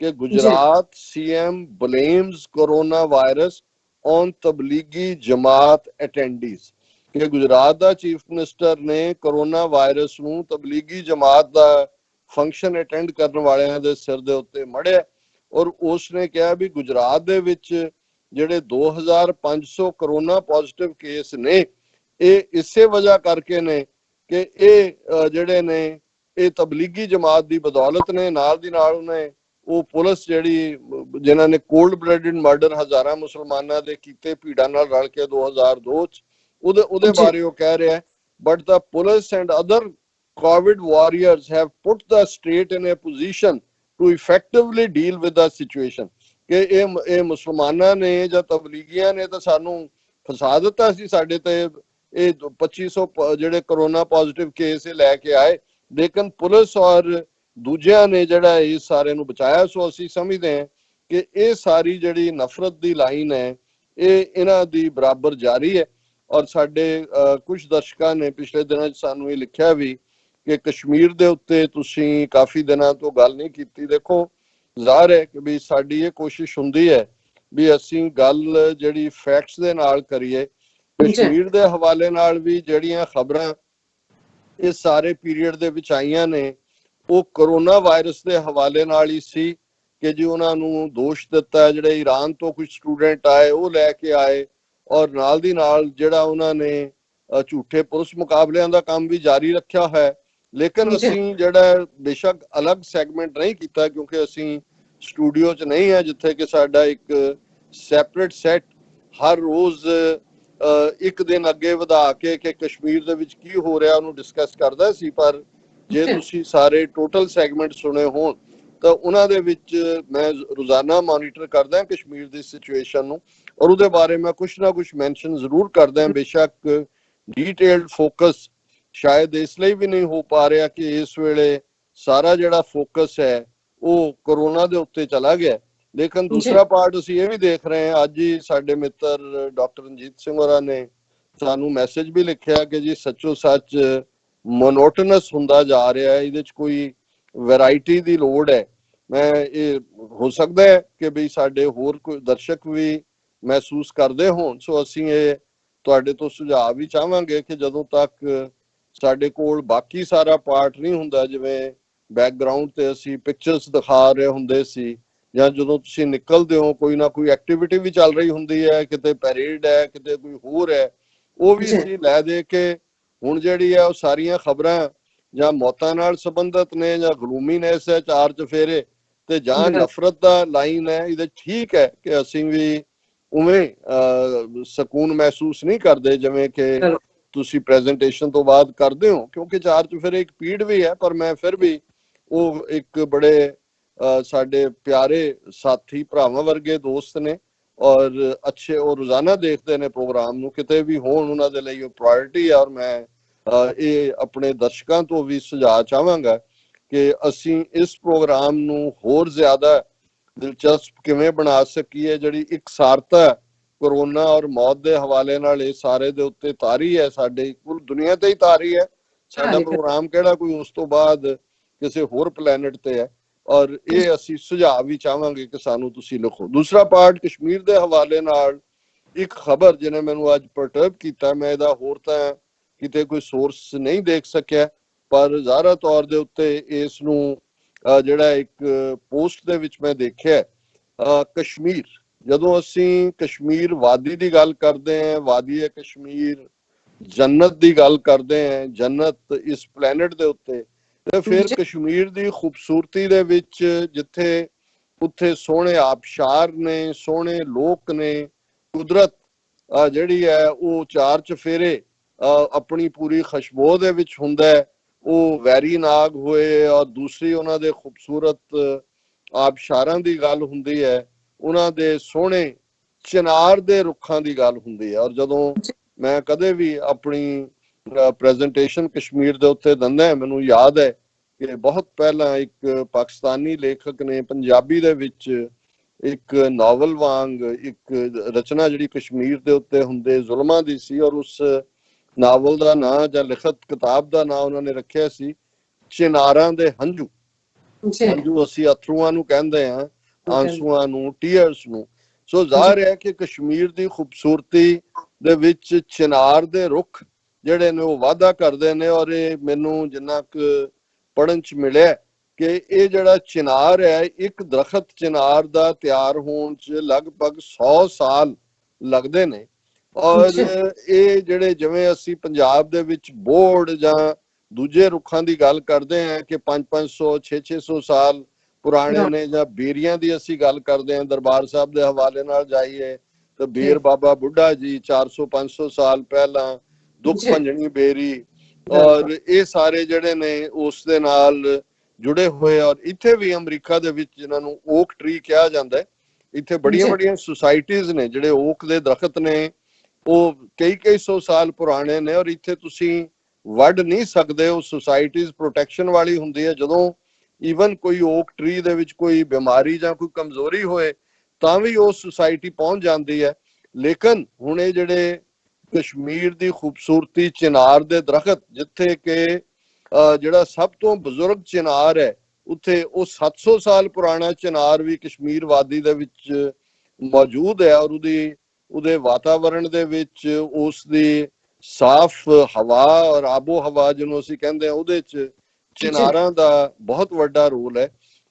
S2: ਕਿ Gujarat CM blames corona virus on Tablighi Jamaat attendees, ਕਿ ਗੁਜਰਾਤ ਦਾ ਚੀਫ ਮਿਨਿਸਟਰ ਨੇ ਕੋਰੋਨਾ ਵਾਇਰਸ ਨੂੰ ਤਬਲੀਗੀ ਜਮਾਤ ਦਾ ਫੰਕਸ਼ਨ ਅਟੈਂਡ ਕਰਨ ਵਾਲਿਆਂ ਦੇ ਸਿਰ ਦੇ ਉੱਤੇ ਮੜਿਆ। ਔਰ ਉਸ ਨੇ ਕਿਹਾ ਵੀ ਗੁਜਰਾਤ ਦੇ ਵਿੱਚ ਜਿਹੜੇ 2500 ਕਰੋਨਾ ਪੋਜ਼ਿਟਿਵ ਕੇਸ ਨੇ ਇਹ ਇਸੇ ਵਜ੍ਹਾ ਕਰਕੇ ਨੇ ਕਿ ਇਹ ਜਿਹੜੇ ਨੇ ਇਹ ਤਬਲੀਗੀ ਜਮਾਤ ਦੀ ਬਦੌਲਤ ਨੇ। ਨਾਲ ਦੀ ਨਾਲ ਉਹਨੇ ਉਹ ਪੁਲਿਸ ਜਿਹੜੀ ਜਿਨ੍ਹਾਂ ਨੇ ਕੋਲਡ ਬਲੱਡਡ ਮਰਡਰ ਹਜ਼ਾਰਾਂ ਮੁਸਲਮਾਨਾਂ ਦੇ ਕੀਤੇ ਭੀੜਾਂ ਨਾਲ ਰਲ ਕੇ 2002 ਚ, ਉਹਦੇ ਬਾਰੇ ਉਹ ਕਹਿ ਰਿਹਾ but the police and other COVID warriors have put the state in a position to effectively deal with the situation, ਕਿ ਇਹ ਮੁਸਲਮਾਨਾਂ ਨੇ ਜਾਂ ਤਬਲੀਗੀਆਂ ਨੇ ਤਾਂ ਸਾਨੂੰ ਫਸਾ ਦਿੱਤਾ ਸੀ, ਸਾਡੇ ਤੇ ਇਹ 2500 ਜਿਹੜੇ ਕਰੋਨਾ ਪੋਜ਼ਿਟਿਵ ਕੇਸ ਲੈ ਕੇ ਆਏ, ਲੇਕਿਨ ਪੁਲਿਸ ਔਰ ਦੂਜਿਆਂ ਨੇ ਜਿਹੜਾ ਇਸ ਸਾਰੇ ਨੂੰ ਬਚਾਇਆ। ਸੋ ਅਸੀਂ ਸਮਝਦੇ ਹਾਂ ਕਿ ਇਹ ਸਾਰੀ ਜਿਹੜੀ ਨਫ਼ਰਤ ਦੀ ਲਾਈਨ ਹੈ ਇਹ ਇਹਨਾਂ ਦੀ ਬਰਾਬਰ ਜਾਰੀ ਹੈ। ਔਰ ਸਾਡੇ ਕੁਝ ਦਰਸ਼ਕਾਂ ਨੇ ਪਿਛਲੇ ਦਿਨਾਂ 'ਚ ਸਾਨੂੰ ਇਹ ਲਿਖਿਆ ਵੀ ਕਿ ਕਸ਼ਮੀਰ ਦੇ ਉੱਤੇ ਤੁਸੀਂ ਕਾਫੀ ਦਿਨਾਂ ਤੋਂ ਗੱਲ ਨਹੀਂ ਕੀਤੀ। ਦੇਖੋ ਜ਼ਾਹਰ ਹੈ ਕਿ ਵੀ ਸਾਡੀ ਇਹ ਕੋਸ਼ਿਸ਼ ਹੁੰਦੀ ਹੈ ਵੀ ਅਸੀਂ ਗੱਲ ਜਿਹੜੀ ਫੈਕਟਸ ਦੇ ਨਾਲ ਕਰੀਏ। ਕਸ਼ਮੀਰ ਦੇ ਹਵਾਲੇ ਨਾਲ ਵੀ ਜਿਹੜੀਆਂ ਖਬਰਾਂ ਇਸ ਸਾਰੇ ਪੀਰੀਅਡ ਦੇ ਵਿੱਚ ਆਈਆਂ ਨੇ ਉਹ ਕਰੋਨਾ ਵਾਇਰਸ ਦੇ ਹਵਾਲੇ ਨਾਲ ਹੀ ਸੀ ਕਿ ਜੀ ਉਹਨਾਂ ਨੂੰ ਦੋਸ਼ ਦਿੱਤਾ ਜਿਹੜੇ ਈਰਾਨ ਤੋਂ ਕੁਝ ਸਟੂਡੈਂਟ ਆਏ ਉਹ ਲੈ ਕੇ ਆਏ ਔਰ ਨਾਲ ਦੀ ਨਾਲ ਜਿਹੜਾ ਉਹਨਾਂ ਨੇ ਝੂਠੇ ਪੁਲਿਸ ਮੁਕਾਬਲਿਆਂ ਦਾ ਕੰਮ ਵੀ ਜਾਰੀ ਰੱਖਿਆ ਹੈ। ਲੇਕਿਨ ਅਸੀਂ ਜਿਹੜਾ ਬੇਸ਼ੱਕ ਅਲੱਗ ਸੈਗਮੈਂਟ ਨਹੀਂ ਕੀਤਾ ਕਿਉਂਕਿ ਅਸੀਂ ਸਟੂਡੀਓ 'ਚ ਨਹੀਂ ਹੈ ਜਿੱਥੇ ਕਿ ਸਾਡਾ ਇੱਕ ਸੈਪਰੇਟ ਸੈਟ ਹਰ ਰੋਜ਼ ਇੱਕ ਦਿਨ ਅੱਗੇ ਵਧਾ ਕੇ ਕਿ ਕਸ਼ਮੀਰ ਦੇ ਵਿੱਚ ਕੀ ਹੋ ਰਿਹਾ ਉਹਨੂੰ ਡਿਸਕਸ ਕਰਦਾ ਸੀ। ਪਰ ਜੇ ਤੁਸੀਂ ਸਾਰੇ ਟੋਟਲ ਸੈਗਮੈਂਟ ਸੁਣੇ ਹੋਣ ਤਾਂ ਉਹਨਾਂ ਦੇ ਵਿੱਚ ਮੈਂ ਰੋਜ਼ਾਨਾ ਮੋਨੀਟਰ ਕਰਦਾ ਕਸ਼ਮੀਰ ਦੀ ਸਿਚੁਏਸ਼ਨ ਨੂੰ ਔਰ ਉਹਦੇ ਬਾਰੇ ਮੈਂ ਕੁਛ ਨਾ ਕੁਛ ਮੈਂਸ਼ਨ ਜ਼ਰੂਰ ਕਰਦਾ। ਬੇਸ਼ੱਕ ਡੀਟੇਲਡ ਫੋਕਸ ਸ਼ਾਇਦ ਇਸ ਲਈ ਵੀ ਨਹੀਂ ਹੋ ਪਾ ਰਿਹਾ ਕਿ ਇਸ ਵੇਲੇ ਸਾਰਾ ਜਿਹੜਾ ਫੋਕਸ ਹੈ ਉਹ ਕਰੋਨਾ ਦੇ ਉੱਤੇ ਚਲਾ ਗਿਆ, ਲੇਕਿਨ ਦੂਸਰਾ ਪਾਰਟ ਅਸੀਂ ਇਹ ਵੀ ਦੇਖ ਰਹੇ ਹਾਂ। ਅੱਜ ਹੀ ਸਾਡੇ ਮਿੱਤਰ ਡਾਕਟਰ ਰਣਜੀਤ ਸਿੰਘ ਹੋਰਾਂ ਨੇ ਸਾਨੂੰ ਮੈਸੇਜ ਵੀ ਲਿਖਿਆ ਕਿ ਜੀ ਸੱਚੋ ਸੱਚ ਮੋਨੋਟਨਸ ਹੁੰਦਾ ਜਾ ਰਿਹਾ ਹੈ, ਇਹਦੇ 'ਚ ਕੋਈ ਵੈਰਾਈਟੀ ਦੀ ਲੋੜ ਹੈ। ਮੈਂ ਇਹ ਹੋ ਸਕਦਾ ਹੈ ਕਿ ਵੀ ਸਾਡੇ ਹੋਰ ਕੋਈ ਦਰਸ਼ਕ ਵੀ ਮਹਿਸੂਸ ਕਰਦੇ ਹੋਣ। ਸੋ ਅਸੀਂ ਇਹ ਤੁਹਾਡੇ ਤੋਂ ਸੁਝਾਅ ਵੀ ਚਾਹਾਂਗੇ ਕਿ ਜਦੋਂ ਤੱਕ ਸਾਡੇ ਕੋਲ ਬਾਕੀ ਸਾਰਾ ਪਾਰਟ ਨਹੀਂ ਹੁੰਦਾ, ਜਿਵੇਂ ਬੈਕਗਰਾਉਂਡ ਤੇ ਅਸੀਂ ਪਿਕਚਰਸ ਦਿਖਾ ਰਹੇ ਹੁੰਦੇ ਸੀ ਜਾਂ ਜਦੋਂ ਤੁਸੀਂ ਨਿਕਲਦੇ ਹੋ ਕੋਈ ਨਾ ਕੋਈ ਐਕਟੀਵਿਟੀ ਵੀ ਚੱਲ ਰਹੀ ਹੁੰਦੀ ਹੈ, ਕਿਤੇ ਪੈਰੇਡ ਹੈ, ਕਿਤੇ ਕੋਈ ਹੋਰ ਹੈ, ਉਹ ਵੀ ਅਸੀਂ ਲੈ ਦੇ ਕੇ ਹੁਣ ਜਿਹੜੀ ਹੈ ਉਹ ਸਾਰੀਆਂ ਖਬਰਾਂ ਜਾਂ ਮੌਤਾਂ ਨਾਲ ਸੰਬੰਧਿਤ ਨੇ ਜਾਂ ਗਲੂਮੀਨੈਸ ਹੈ, ਚਾਰ ਚਫੇਰੇ ਤੇ ਜਾਂ ਨਫ਼ਰਤ ਦਾ ਲਾਈਨ ਹੈ। ਇਹਦੇ ਠੀਕ ਹੈ ਕਿ ਅਸੀਂ ਵੀ ਉਵੇਂ ਸਕੂਨ ਮਹਿਸੂਸ ਨਹੀਂ ਕਰਦੇ ਜਿਵੇਂ ਕਿ ਤੁਸੀਂ ਪ੍ਰੈਜੈਂਟੇਸ਼ਨ ਤੋਂ ਬਾਅਦ ਕਰਦੇ ਹੋ, ਕਿਉਂਕਿ ਚਾਰ ਚਫੇਰੇ ਇੱਕ ਪੀੜ ਵੀ ਹੈ। ਪਰ ਮੈਂ ਫਿਰ ਵੀ ਉਹ ਇੱਕ ਬੜੇ ਸਾਡੇ ਪਿਆਰੇ ਸਾਥੀ ਭਰਾਵਾਂ ਵਰਗੇ ਦੋਸਤ ਨੇ ਔਰ ਅੱਛੇ ਉਹ ਰੋਜ਼ਾਨਾ ਦੇਖਦੇ ਨੇ ਪ੍ਰੋਗਰਾਮ ਨੂੰ, ਕਿਤੇ ਵੀ ਹੋਣ ਉਹਨਾਂ ਦੇ ਲਈ ਉਹ ਪ੍ਰਾਇੋਰਟੀ ਹੈ। ਔਰ ਮੈਂ ਇਹ ਆਪਣੇ ਦਰਸ਼ਕਾਂ ਤੋਂ ਵੀ ਸੁਝਾਅ ਚਾਹਾਂਗਾ ਕਿ ਅਸੀਂ ਇਸ ਪ੍ਰੋਗਰਾਮ ਨੂੰ ਹੋਰ ਜ਼ਿਆਦਾ ਦਿਲਚਸਪ ਕਿਵੇਂ ਬਣਾ ਸਕੀਏ। ਜਿਹੜੀ ਇਕਸਾਰਤਾ ਕੋਰੋਨਾ ਔਰ ਮੌਤ ਦੇ ਹਵਾਲੇ ਨਾਲ ਇਹ ਸਾਰੇ ਦੇ ਉੱਤੇ ਤਾਰੀ ਹੈ, ਸਾਡੇ ਕੁੱਲ ਦੁਨੀਆ ਤੇ ਹੀ ਤਾਰੀ ਹੈ। ਸਾਡਾ ਪ੍ਰੋਗਰਾਮ ਕਿਹੜਾ ਕੋਈ ਉਸ ਤੋਂ ਬਾਅਦ ਕਿਸੇ ਹੋਰ ਪਲੈਨਟ ਤੇ ਹੈ। ਔਰ ਇਹ ਅਸੀਂ ਸੁਝਾਅ ਵੀ ਚਾਹਾਂਗੇ ਕਿ ਸਾਨੂੰ ਤੁਸੀਂ ਲਿਖੋ। ਦੂਸਰਾ ਪਾਰਟ ਕਸ਼ਮੀਰ ਦੇ ਹਵਾਲੇ ਨਾਲ ਇੱਕ ਖਬਰ ਜਿਹਨੇ ਮੈਨੂੰ ਅੱਜ ਪਰਟਰਬ ਕੀਤਾ, ਮੈਂ ਇਹਦਾ ਹੋਰ ਤਾਂ ਕਿਤੇ ਕੋਈ ਸੋਰਸ ਨਹੀਂ ਦੇਖ ਸਕਿਆ, ਪਰ ਜ਼ਾਹਰਾ ਤੌਰ ਦੇ ਉੱਤੇ ਇਸ ਨੂੰ ਜਿਹੜਾ ਇੱਕ ਪੋਸਟ ਦੇ ਵਿੱਚ ਮੈਂ ਦੇਖਿਆ, ਕਸ਼ਮੀਰ, ਜਦੋਂ ਅਸੀਂ ਕਸ਼ਮੀਰ ਵਾਦੀ ਦੀ ਗੱਲ ਕਰਦੇ ਹਾਂ, ਵਾਦੀ ਹੈ ਕਸ਼ਮੀਰ, ਜੰਨਤ ਦੀ ਗੱਲ ਕਰਦੇ ਹਾਂ, ਜੰਨਤ ਇਸ ਪਲੈਨਟ ਦੇ ਉੱਤੇ, ਤੇ ਫਿਰ ਕਸ਼ਮੀਰ ਦੀ ਖੂਬਸੂਰਤੀ ਦੇ ਵਿੱਚ ਜਿੱਥੇ ਉੱਥੇ ਸੋਹਣੇ ਆਬਸ਼ਾਰ ਨੇ, ਸੋਹਣੇ ਲੋਕ ਨੇ, ਕੁਦਰਤ ਜਿਹੜੀ ਹੈ ਉਹ ਚਾਰ ਚਫੇਰੇ ਆਪਣੀ ਪੂਰੀ ਖੁਸ਼ਬੂ ਦੇ ਵਿੱਚ ਹੁੰਦਾ ਹੈ। ਉਹ ਵੈਰੀ ਨਾਗ ਹੋਏ ਔਰ ਦੂਸਰੀ ਉਹਨਾਂ ਦੇ ਖੂਬਸੂਰਤ ਆਬਸ਼ਾਰਾਂ ਦੀ ਗੱਲ ਹੁੰਦੀ ਹੈ, ਉਹਨਾਂ ਦੇ ਸੋਹਣੇ ਚਿਨਾਰ ਦੇ ਰੁੱਖਾਂ ਦੀ ਗੱਲ ਹੁੰਦੀ ਹੈ। ਔਰ ਜਦੋਂ ਮੈਂ ਕਦੇ ਵੀ ਆਪਣੀ ਪ੍ਰੈਜੈਂਟੇਸ਼ਨ ਕਸ਼ਮੀਰ ਦੇ ਉੱਤੇ ਦਿੰਦਾ, ਮੈਨੂੰ ਯਾਦ ਹੈ ਕਿ ਬਹੁਤ ਪਹਿਲਾਂ ਇੱਕ ਪਾਕਿਸਤਾਨੀ ਲੇਖਕ ਨੇ ਪੰਜਾਬੀ ਦੇ ਵਿੱਚ ਇੱਕ ਨਾਵਲ ਵਾਂਗ ਇੱਕ ਰਚਨਾ ਜਿਹੜੀ ਕਸ਼ਮੀਰ ਦੇ ਉੱਤੇ ਹੁੰਦੇ ਜ਼ੁਲਮਾਂ ਦੀ ਸੀ, ਔਰ ਉਸ ਨਾਵਲ ਦਾ ਨਾਂ ਜਾਂ ਲਿਖਤ ਕਿਤਾਬ ਦਾ ਨਾਂ ਉਹਨਾਂ ਨੇ ਰੱਖਿਆ ਸੀ ਚਿਨਾਰਾਂ ਦੇ ਹੰਝੂ। ਹੰਝੂ ਅਸੀਂ ਅਥਰੂਆਂ ਨੂੰ ਕਹਿੰਦੇ ਹਾਂ, ਆਂਸੂਆਂ ਨੂੰ, ਟੀਅਰਸ ਨੂੰ। ਸੋ ਜ਼ਾਹਿਰ ਹੈ ਕਿ ਕਸ਼ਮੀਰ ਦੀ ਖੂਬਸੂਰਤੀ ਦੇ ਵਿੱਚ ਚਿਨਾਰ ਦੇ ਰੁੱਖ ਜਿਹੜੇ ਨੇ ਉਹ ਵਾਅਦਾ ਕਰਦੇ ਨੇ। ਔਰ ਇਹ ਮੈਨੂੰ ਜਿੰਨਾ ਕੁ ਪੜ੍ਹਨ ਚ ਮਿਲਿਆ ਕਿ ਇਹ ਜਿਹੜਾ ਚਿਨਾਰ ਹੈ, ਇੱਕ ਦਰਖਤ ਚਿਨਾਰ ਦਾ ਤਿਆਰ ਹੋਣ ਚ ਲਗਭਗ 100 ਸਾਲ ਲੱਗਦੇ ਨੇ। ਔਰ ਇਹ ਜਿਹੜੇ ਜਿਵੇਂ ਅਸੀਂ ਪੰਜਾਬ ਦੇ ਵਿੱਚ ਬੋਹੜ ਜਾਂ ਦੂਜੇ ਰੁੱਖਾਂ ਦੀ ਗੱਲ ਕਰਦੇ ਹਾਂ ਕਿ 500-500 600 ਸਾਲ ਪੁਰਾਣੇ ਨੇ, ਜਾਂ ਬੇਰੀਆਂ ਦੀ ਅਸੀਂ ਗੱਲ ਕਰਦੇ ਹਾਂ, ਦਰਬਾਰ ਸਾਹਿਬ ਦੇ ਹਵਾਲੇ ਨਾਲ ਜਾਈਏ ਤਾਂ ਬੇਰ ਬਾਬਾ ਬੁੱਢਾ ਜੀ 400-500 ਸਾਲ ਪਹਿਲਾਂ, ਦੁੱਖ ਭੰਜਣੀ ਬੇਰੀ, ਔਰ ਇਹ ਸਾਰੇ ਜਿਹੜੇ ਨੇ ਉਸ ਦੇ ਨਾਲ ਜੁੜੇ ਹੋਏ। ਔਰ ਇੱਥੇ ਵੀ ਅਮਰੀਕਾ ਦੇ ਵਿੱਚ ਜਿਨ੍ਹਾਂ ਨੂੰ ਓਕ ਟਰੀ ਕਿਹਾ ਜਾਂਦਾ ਹੈ, ਇੱਥੇ ਬੜੀਆਂ ਬੜੀਆਂ ਸੁਸਾਇਟੀਜ਼ ਨੇ ਜਿਹੜੇ ਓਕ ਦੇ ਦਰਖਤ ਨੇ, ਉਹ ਕਈ ਸੌ ਸਾਲ ਪੁਰਾਣੇ ਨੇ। ਔਰ ਇੱਥੇ ਤੁਸੀਂ ਵੱਢ ਨਹੀਂ ਸਕਦੇ, ਉਹ ਸੁਸਾਇਟੀਜ਼ ਪ੍ਰੋਟੈਕਸ਼ਨ ਵਾਲੀ ਹੁੰਦੀ ਹੈ। ਜਦੋਂ ਈਵਨ ਕੋਈ ਓਕ ਟਰੀ ਦੇ ਵਿੱਚ ਕੋਈ ਬਿਮਾਰੀ ਜਾਂ ਕੋਈ ਕਮਜ਼ੋਰੀ ਹੋਏ ਤਾਂ ਵੀ ਉਹ ਸੁਸਾਇਟੀ ਪਹੁੰਚ ਜਾਂਦੀ ਹੈ। ਲੇਕਿਨ ਹੁਣ ਇਹ ਜਿਹੜੇ ਕਸ਼ਮੀਰ ਦੀ ਖੂਬਸੂਰਤੀ ਚਿਨਾਰ ਦੇ ਦਰਖਤ, ਜਿੱਥੇ ਕਿ ਜਿਹੜਾ ਸਭ ਤੋਂ ਬਜ਼ੁਰਗ ਚਿਨਾਰ ਹੈ ਉੱਥੇ ਉਹ 700 ਸਾਲ ਪੁਰਾਣਾ ਚਿਨਾਰ ਵੀ ਕਸ਼ਮੀਰ ਵਾਦੀ ਦੇ ਵਿੱਚ ਮੌਜੂਦ ਹੈ। ਔਰ ਉਹਦੇ ਵਾਤਾਵਰਣ ਦੇ ਵਿੱਚ ਉਸ ਦੀ ਸਾਫ਼ ਹਵਾ ਔਰ ਆਬੋ ਹਵਾ ਜਿਹਨੂੰ ਅਸੀਂ ਕਹਿੰਦੇ ਹਾਂ, ਉਹਦੇ ਚ ਚਿਨਾਰਾਂ ਦਾ ਬਹੁਤ ਵੱਡਾ ਰੋਲ ਹੈ।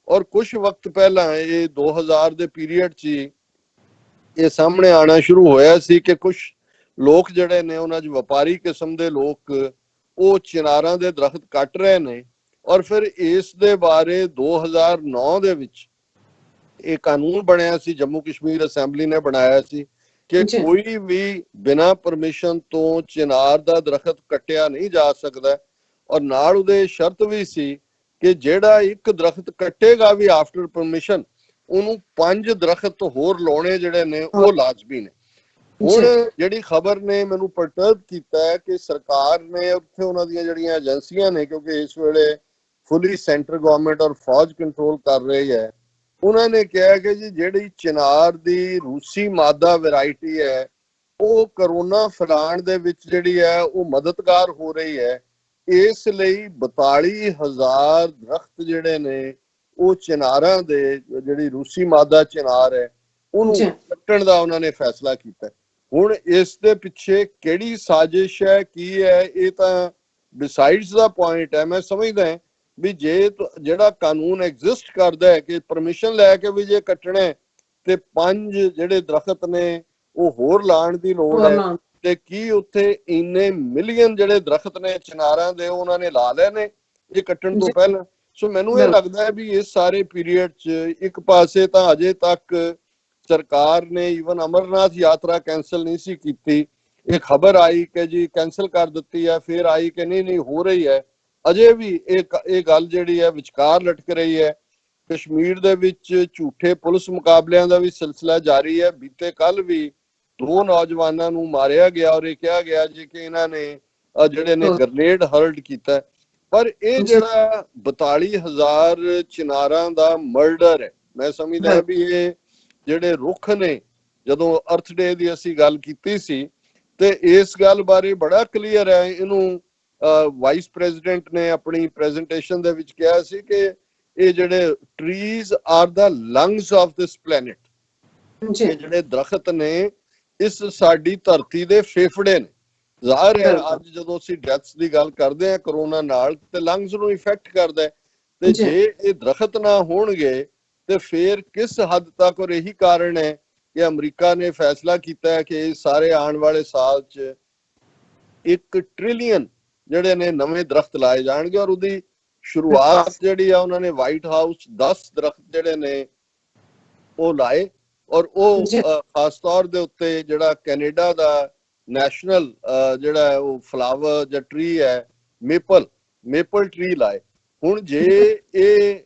S2: ਔਰ ਕੁਝ ਵਕਤ ਪਹਿਲਾਂ ਇਹ 2000 ਦੇ ਪੀਰੀਅਡ 'ਚ ਇਹ ਸਾਹਮਣੇ ਆਉਣਾ ਸ਼ੁਰੂ ਹੋਇਆ ਸੀ ਕਿ ਕੁਝ ਲੋਕ ਜਿਹੜੇ ਨੇ, ਉਹਨਾਂ 'ਚ ਵਪਾਰੀ ਕਿਸਮ ਦੇ ਲੋਕ, ਉਹ ਚਿਨਾਰਾਂ ਦੇ ਦਰਖਤ ਕੱਟ ਰਹੇ ਨੇ। ਔਰ ਫਿਰ ਇਸ ਦੇ ਬਾਰੇ 2009 ਦੇ ਵਿੱਚ ਇਹ ਕਾਨੂੰਨ ਬਣਿਆ ਸੀ, ਜੰਮੂ ਕਸ਼ਮੀਰ ਅਸੈਂਬਲੀ ਨੇ ਬਣਾਇਆ ਸੀ ਕਿ ਕੋਈ ਵੀ ਬਿਨਾਂ ਪਰਮਿਸ਼ਨ ਤੋਂ ਚਿਨਾਰ ਦਾ ਦਰਖਤ ਕੱਟਿਆ ਨਹੀਂ ਜਾ ਸਕਦਾ। ਔਰ ਨਾਲ ਉਹਦੇ ਸ਼ਰਤ ਵੀ ਸੀ ਕਿ ਜਿਹੜਾ ਇੱਕ ਦਰਖਤ ਕੱਟੇਗਾ ਵੀ ਆਫਟਰ ਪਰਮਿਸ਼ਨ, ਉਹਨੂੰ 5 ਦਰਖਤ ਹੋਰ ਲਾਉਣੇ ਜਿਹੜੇ ਨੇ ਉਹ ਲਾਜ਼ਮੀ ਨੇ। ਹੁਣ ਜਿਹੜੀ ਖਬਰ ਨੇ ਮੈਨੂੰ ਪਰਟਰਬ ਕੀਤਾ ਹੈ ਕਿ ਸਰਕਾਰ ਨੇ ਉੱਥੇ ਉਹਨਾਂ ਦੀਆਂ ਜਿਹੜੀਆਂ ਏਜੰਸੀਆਂ ਨੇ, ਕਿਉਂਕਿ ਇਸ ਵੇਲੇ ਫੁੱਲੀ ਸੈਂਟਰ ਗਵਰਨਮੈਂਟ ਔਰ ਫੌਜ ਕੰਟਰੋਲ ਕਰ ਰਹੀ ਹੈ, ਉਹਨਾਂ ਨੇ ਕਿਹਾ ਕਿ ਜੀ ਜਿਹੜੀ ਚਿਨਾਰ ਦੀ ਰੂਸੀ ਮਾਦਾ ਵੈਰਾਈਟੀ ਹੈ ਉਹ ਕਰੋਨਾ ਫੈਲਾਉਣ ਦੇ ਵਿੱਚ ਜਿਹੜੀ ਹੈ ਉਹ ਮਦਦਗਾਰ ਹੋ ਰਹੀ ਹੈ। ਇਸ ਲਈ 42,000 ਦਰਖਤ ਜਿਹੜੇ ਨੇ ਉਹ ਚਿਨਾਰਾਂ ਦੇ, ਜਿਹੜੀ ਰੂਸੀ ਮਾਦਾ ਚਿਨਾਰ ਹੈ ਉਹਨੂੰ ਕੱਟਣ ਦਾ ਉਹਨਾਂ ਨੇ ਫੈਸਲਾ ਕੀਤਾ। ਹੁਣ ਇਸ ਦੇ ਪਿੱਛੇ ਕਿਹੜੀ ਸਾਜ਼ਿਸ਼ ਹੈ, ਕੀ ਹੈ, ਇਹ ਤਾਂ ਬਿਸਾਈਡਸ ਦਾ ਪੁਆਇੰਟ ਹੈ। ਮੈਂ ਸਮਝਦਾ ਵੀ ਜੇ ਜਿਹੜਾ ਕਾਨੂੰਨ ਐਗਜ਼ਿਸਟ ਕਰਦਾ ਹੈ ਕਿ ਪਰਮਿਸ਼ਨ ਲੈ ਕੇ ਵੀ ਜੇ ਕੱਟਣਾ ਤੇ 5 ਜਿਹੜੇ ਦਰਖਤ ਨੇ ਉਹ ਹੋਰ ਲਾਉਣ ਦੀ ਲੋੜ ਹੈ, ਤੇ ਕੀ ਉੱਥੇ ਇੰਨੇ ਮਿਲੀਅਨ ਜਿਹੜੇ ਦਰਖਤ ਨੇ ਚਿਨਾਰਾਂ ਦੇ ਉਹਨਾਂ ਨੇ ਲਾ ਲਏ ਨੇ ਇਹ ਕੱਟਣ ਤੋਂ ਪਹਿਲਾਂ। ਸੋ ਮੈਨੂੰ ਇਹ ਲੱਗਦਾ ਹੈ ਵੀ ਇਸ ਸਾਰੇ ਪੀਰੀਅਡ 'ਚ ਇੱਕ ਪਾਸੇ ਤਾਂ ਅਜੇ ਤੱਕ ਸਰਕਾਰ ਨੇ ਈਵਨ ਅਮਰਨਾਥ ਯਾਤਰਾ ਕੈਂਸਲ ਨਹੀਂ ਸੀ ਕੀਤੀ, ਇਹ ਖਬਰ ਆਈ ਕਿ ਜੀ ਕੈਂਸਲ ਕਰ ਦਿੱਤੀ ਹੈ, ਫਿਰ ਆਈ ਕਿ ਨਹੀਂ ਹੋ ਰਹੀ ਹੈ। ਅਜੇ ਵੀ ਇਹ ਗੱਲ ਜਿਹੜੀ ਹੈ ਵਿਚਕਾਰ ਲਟਕ ਰਹੀ ਹੈ। ਕਸ਼ਮੀਰ ਦੇ ਵਿੱਚ ਝੂਠੇ ਪੁਲਿਸ ਮੁਕਾਬਲਿਆਂ ਦਾ ਵੀ ਸਿਲਸਿਲਾ ਜਾਰੀ ਹੈ। ਬੀਤੇ ਕੱਲ ਵੀ 2 ਨੌਜਵਾਨਾਂ ਨੂੰ ਮਾਰਿਆ ਗਿਆ ਔਰ ਇਹ ਕਿਹਾ ਗਿਆ ਜੀ ਕਿ ਇਹਨਾਂ ਨੇ ਜਿਹੜੇ ਨੇ ਗ੍ਰਨੇਡ ਹਰਲਡ ਕੀਤਾ। ਪਰ ਇਹ ਜਿਹੜਾ 42,000 ਚਿਨਾਰਾਂ ਦਾ ਮਰਡਰ ਹੈ, ਮੈਂ ਸਮਝਦਾ ਵੀ ਇਹ ਜਿਹੜੇ ਰੁੱਖ ਨੇ, ਜਦੋਂ ਅਰਥ ਡੇ ਦੀ ਅਸੀਂ ਗੱਲ ਕੀਤੀ ਸੀ ਤੇ ਇਸ ਗੱਲ ਬਾਰੇ ਬੜਾ ਕਲੀਅਰ ਹੈ। ਇਹਨੂੰ ਵਾਈਸ ਪ੍ਰੈਜ਼ੀਡੈਂਟ ਨੇ ਆਪਣੀ ਪ੍ਰੈਜ਼ੈਂਟੇਸ਼ਨ ਦੇ ਵਿੱਚ ਕਿਹਾ ਸੀ ਕਿ ਇਹ ਜਿਹੜੇ trees are the lungs of this planet, ਇਹ ਜਿਹੜੇ ਦਰਖਤ ਨੇ ਇਸ ਸਾਡੀ ਧਰਤੀ ਦੇ ਫੇਫੜੇ ਨੇ। ਜ਼ਾਹਿਰ ਹੈ ਅੱਜ ਜਦੋਂ ਅਸੀਂ ਡੈਥਸ ਦੀ ਗੱਲ ਕਰਦੇ ਹਾਂ ਕਰੋਨਾ ਨਾਲ, ਤੇ ਲੰਗਸ ਨੂੰ ਇਫੈਕਟ ਕਰਦਾ ਹੈ, ਤੇ ਜੇ ਇਹ ਦਰਖਤ ਨਾ ਹੋਣਗੇ ਤੇ ਫਿਰ ਕਿਸ ਹੱਦ ਤੱਕ, ਔਰ ਇਹੀ ਕਾਰਨ ਹੈ ਕਿ ਅਮਰੀਕਾ ਨੇ ਫੈਸਲਾ ਕੀਤਾ ਹੈ ਕਿ ਸਾਰੇ ਆਉਣ ਵਾਲੇ ਸਾਲ 'ਚ 1 ਟ੍ਰਿਲੀਅਨ ਜਿਹੜੇ ਨੇ ਨਵੇਂ ਦਰਖਤ ਲਾਏ ਜਾਣਗੇ। ਔਰ ਉਹਦੀ ਸ਼ੁਰੂਆਤ ਜਿਹੜੀ ਆ ਉਹਨਾਂ ਨੇ ਵਾਈਟ ਹਾਊਸ 10 ਦਰਖਤ ਜਿਹੜੇ ਨੇ ਉਹ ਲਾਏ, ਔਰ ਉਹ ਖਾਸ ਤੌਰ ਦੇ ਉੱਤੇ ਜਿਹੜਾ ਕੈਨੇਡਾ ਦਾ ਨੈਸ਼ਨਲ ਜਿਹੜਾ ਉਹ ਫਲਾਵਰ ਜਾਂ ਟਰੀ ਹੈ ਮੇਪਲ ਟਰੀ ਲਾਏ। ਹੁਣ ਜੇ ਇਹ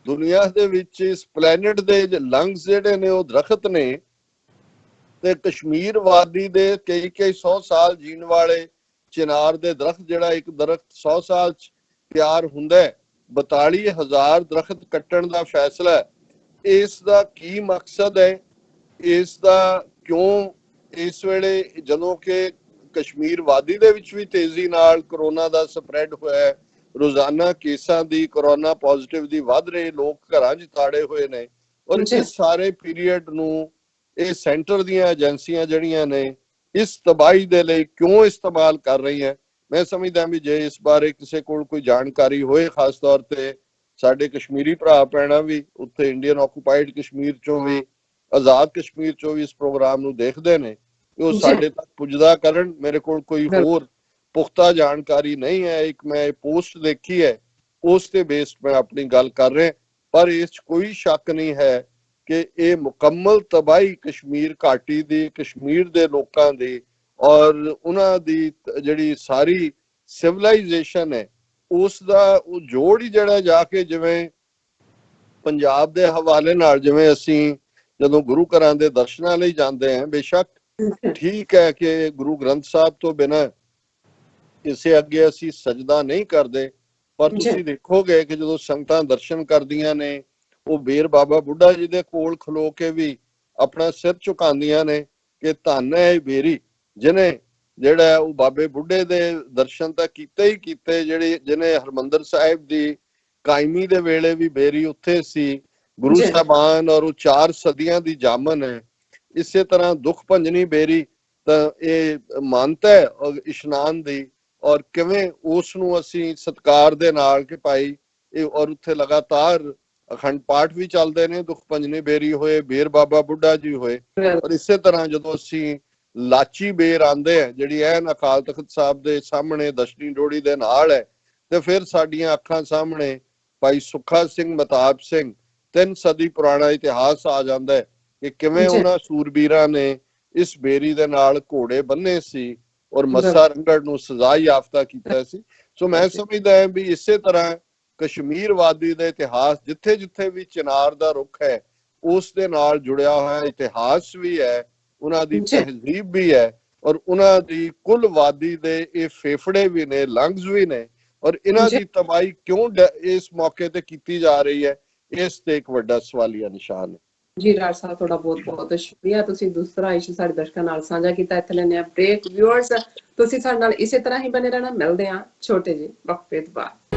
S2: ਦੁਨੀਆ ਦੇ ਵਿੱਚ ਇਸ ਪਲੈਨਟ ਦੇ ਲੰਗਸ ਜਿਹੜੇ ਨੇ ਉਹ ਦਰਖਤ ਨੇ, ਤੇ ਕਸ਼ਮੀਰ ਵਾਦੀ ਦੇ ਕਈ 100 ਸਾਲ ਜੀਣ ਵਾਲੇ ਚਿਨਾਰ ਦੇ ਦਰਖਤ, ਜਿਹੜਾ ਇੱਕ ਦਰਖਤ 100 ਸਾਲ ਚ ਤਿਆਰ ਹੁੰਦਾ ਹੈ, 42,000 ਦਰਖਤ ਕੱਟਣ ਦਾ ਫੈਸਲਾ ਹੈ। ਇਸ ਦਾ ਕੀ ਮਕਸਦ ਹੈ? ਇਸ ਦਾ ਕਿਉਂ ਇਸ ਵੇਲੇ ਜਦੋਂ ਕਿ ਕਸ਼ਮੀਰ ਵਾਦੀ ਦੇ ਵਿੱਚ ਵੀ ਤੇਜ਼ੀ ਨਾਲ ਕਰੋਨਾ ਦਾ ਸਪਰੈਡ ਹੋਇਆ ਹੈ, ਰੋਜ਼ਾਨਾ ਕੇਸਾਂ ਦੀ ਕਰੋਨਾ ਪੋਜ਼ਿਟਿਵ ਦੀ ਵੱਧ ਰਹੇ, ਲੋਕ ਘਰਾਂ 'ਚ ਤਾੜੇ ਹੋਏ ਨੇ, ਔਰ ਇਸ ਸਾਰੇ ਪੀਰੀਅਡ ਨੂੰ ਇਹ ਸੈਂਟਰ ਦੀਆਂ ਏਜੰਸੀਆਂ ਜਿਹੜੀਆਂ ਨੇ ਇਸ ਤਬਾਹੀ ਦੇ ਲਈ ਕਿਉਂ ਇਸਤੇਮਾਲ ਕਰ ਰਹੀਆਂ? ਮੈਂ ਸਮਝਦਾ ਵੀ ਜੇ ਇਸ ਬਾਰੇ ਕਿਸੇ ਕੋਲ ਕੋਈ ਜਾਣਕਾਰੀ ਹੋਏ, ਖਾਸ ਤੌਰ ਤੇ ਸਾਡੇ ਕਸ਼ਮੀਰੀ ਭਰਾ ਭੈਣਾਂ ਵੀ ਉੱਥੇ ਇੰਡੀਅਨ ਆਕੂਪਾਈਡ ਕਸ਼ਮੀਰ ਚੋਂ ਵੀ, ਆਜ਼ਾਦ ਕਸ਼ਮੀਰ ਚੋਂ ਵੀ ਇਸ ਪ੍ਰੋਗਰਾਮ ਨੂੰ ਦੇਖਦੇ ਨੇ, ਉਹ ਸਾਡੇ ਤੱਕ ਪੁੱਜਦਾ ਕਰਨ। ਮੇਰੇ ਕੋਲ ਕੋਈ ਹੋਰ ਪੁਖਤਾ ਜਾਣਕਾਰੀ ਨਹੀਂ ਹੈ, ਇੱਕ ਮੈਂ ਪੋਸਟ ਦੇਖੀ ਹੈ, ਉਸ ਤੇ ਬੇਸਡ ਮੈਂ ਆਪਣੀ ਗੱਲ ਕਰ ਰਿਹਾ। ਪਰ ਇਸ 'ਚ ਕੋਈ ਸ਼ੱਕ ਨਹੀਂ ਹੈ ਕਿ ਇਹ ਮੁਕੰਮਲ ਤਬਾਹੀ ਕਸ਼ਮੀਰ ਘਾਟੀ ਦੀ, ਕਸ਼ਮੀਰ ਦੇ ਲੋਕਾਂ ਦੀ, ਔਰ ਉਹਨਾਂ ਦੀ ਜਿਹੜੀ ਸਾਰੀ ਸਿਵਲਾਈਜੇਸ਼ਨ ਹੈ ਉਸ ਦਾ ਉਹ ਜੋੜ ਹੀ ਜਿਹੜਾ ਜਾ ਕੇ, ਜਿਵੇਂ ਪੰਜਾਬ ਦੇ ਹਵਾਲੇ ਨਾਲ, ਜਿਵੇਂ ਅਸੀਂ ਜਦੋਂ ਗੁਰੂ ਘਰਾਂ ਦੇ ਦਰਸ਼ਨਾਂ ਲਈ ਜਾਂਦੇ ਹਾਂ, ਬੇਸ਼ੱਕ ਠੀਕ ਹੈ ਕਿ ਗੁਰੂ ਗ੍ਰੰਥ ਸਾਹਿਬ ਤੋਂ ਬਿਨਾਂ ਕਿਸੇ ਅੱਗੇ ਅਸੀਂ ਸਜਦਾ ਨਹੀਂ ਕਰਦੇ, ਪਰ ਤੁਸੀਂ ਦੇਖੋਗੇ ਕਿ ਜਦੋਂ ਸੰਗਤਾਂ ਦਰਸ਼ਨ ਕਰਦੀਆਂ ਨੇ, ਉਹ ਬੇਰ ਬਾਬਾ ਬੁੱਢਾ ਜੀ ਦੇ ਕੋਲ ਖਲੋ ਕੇ ਵੀ ਆਪਣਾ ਸਿਰ ਝੁਕਾਉਂਦੀਆਂ ਨੇ ਕਿ ਧੰਨ ਹੈ ਇਹ ਬੇਰੀ, ਜਿਹੜਾ ਉਹ ਬਾਬੇ ਬੁੱਢੇ ਦੇ ਦਰਸ਼ਨ ਤਾਂ ਕੀਤੇ ਹੀ ਕੀਤੇ, ਜਿਹਨੇ ਹਰਮੰਦਰ ਸਾਹਿਬ ਦੀ ਕਾਇਮੀ ਦੇ ਵੇਲੇ ਵੀ ਬੇਰੀ ਉੱਥੇ ਸੀ, ਗੁਰੂ ਸਾਹਿਬਾਨ, ਔਰ ਉਹ 4 ਸਦੀਆਂ ਦੀ ਜਾਮਨ ਹੈ। ਇਸੇ ਤਰ੍ਹਾਂ ਦੁੱਖ ਭੰਜਨੀ ਬੇਰੀ ਤਾਂ ਇਹ ਮਾਨਤਾ ਹੈ ਇਸ਼ਨਾਨ ਦੀ, ਔਰ ਕਿਵੇਂ ਉਸ ਨੂੰ ਅਸੀਂ ਸਤਿਕਾਰ ਦੇ ਨਾਲ ਕਿ ਭਾਈ ਇਹ, ਔਰ ਉੱਥੇ ਲਗਾਤਾਰ ਅਖੰਡ ਪਾਠ ਵੀ ਚੱਲਦੇ ਨੇ, ਦੁੱਖ ਭੰਜਨੀ ਬੇਰੀ ਹੋਏ, ਬੇਰ ਬਾਬਾ ਬੁੱਢਾ ਜੀ ਹੋਏ। ਔਰ ਇਸੇ ਤਰ੍ਹਾਂ ਜਦੋਂ ਅਸੀਂ ਲਾਚੀ ਬੇਰ ਆਂਦੇ ਆ, ਜਿਹੜੀ ਐਨ ਅਕਾਲ ਤਖਤ ਸਾਹਿਬ ਦੇ ਸਾਹਮਣੇ ਦਸ਼ਨੀ ਡੋੜੀ ਦੇ ਨਾਲ ਹੈ, ਤੇ ਫਿਰ ਸਾਡੀਆਂ ਅੱਖਾਂ ਸਾਹਮਣੇ ਭਾਈ ਸੁੱਖਾ ਸਿੰਘ ਮਤਾਬ ਸਿੰਘ 3 ਸਦੀ ਪੁਰਾਣਾ ਇਤਿਹਾਸ ਆ ਜਾਂਦਾ ਹੈ ਕਿ ਕਿਵੇਂ ਉਹਨਾਂ ਸੂਰਬੀਰਾਂ ਨੇ ਇਸ ਬੇਰੀ ਦੇ ਨਾਲ ਘੋੜੇ ਬੰਨੇ ਸੀ ਔਰ ਮੱਸਾ ਰੰਗੜ ਨੂੰ ਸਜ਼ਾ ਯਾਫਤਾ ਕੀਤਾ ਸੀ। ਸੋ ਮੈਂ ਸਮਝਦਾ ਹਾਂ ਵੀ ਇਸੇ ਤਰ੍ਹਾਂ ਕਸ਼ਮੀਰ ਵਾਦੀ ਦਾ ਇਤਿਹਾਸ, ਜਿੱਥੇ ਜਿੱਥੇ ਵੀ ਚਿਨਾਰ ਦਾ ਰੁੱਖ ਹੈ, ਉਸ ਦੇ ਨਾਲ ਜੁੜਿਆ ਹੋਇਆ ਇਤਿਹਾਸ ਵੀ ਹੈ, ਉਹਨਾਂ ਦੀ ਤਹਿਜ਼ੀਬ ਵੀ ਹੈ, ਔਰ ਉਹਨਾਂ ਦੀ ਕੁੱਲ ਵਾਦੀ ਦੇ ਇਹ ਫੇਫੜੇ ਵੀ ਨੇ, ਲੰਗਸ ਵੀ ਨੇ, ਔਰ ਇਹਨਾਂ ਦੀ ਤਬਾਹੀ ਕਿਉਂ ਇਸ ਮੌਕੇ ਤੇ ਕੀਤੀ ਜਾ ਰਹੀ ਹੈ, ਇਸ ਤੇ ਇੱਕ ਵੱਡਾ ਸਵਾਲੀਆ ਨਿਸ਼ਾਨ ਹੈ।
S1: ਜੀ ਰਾਜ ਸਾਹਿਬ, ਤੁਹਾਡਾ ਬਹੁਤ ਬਹੁਤ ਸ਼ੁਕਰੀਆ, ਤੁਸੀਂ ਦੂਸਰਾ ਇਸ਼ੂ ਸਾਡੇ ਦਰਸ਼ਕਾਂ ਨਾਲ ਸਾਂਝਾ ਕੀਤਾ। ਇੱਥੇ ਲੈਣੇ ਆ ਬ੍ਰੇਕ। ਵਿਊਅਰਸ, ਤੁਸੀਂ ਸਾਡੇ ਨਾਲ ਇਸੇ ਤਰ੍ਹਾਂ ਹੀ ਬਣੇ ਰਹਿਣਾ। ਮਿਲਦੇ ਹਾਂ ਛੋਟੇ ਜਿਹੇ ਵਕਫੇ ਤੋਂ ਬਾਅਦ।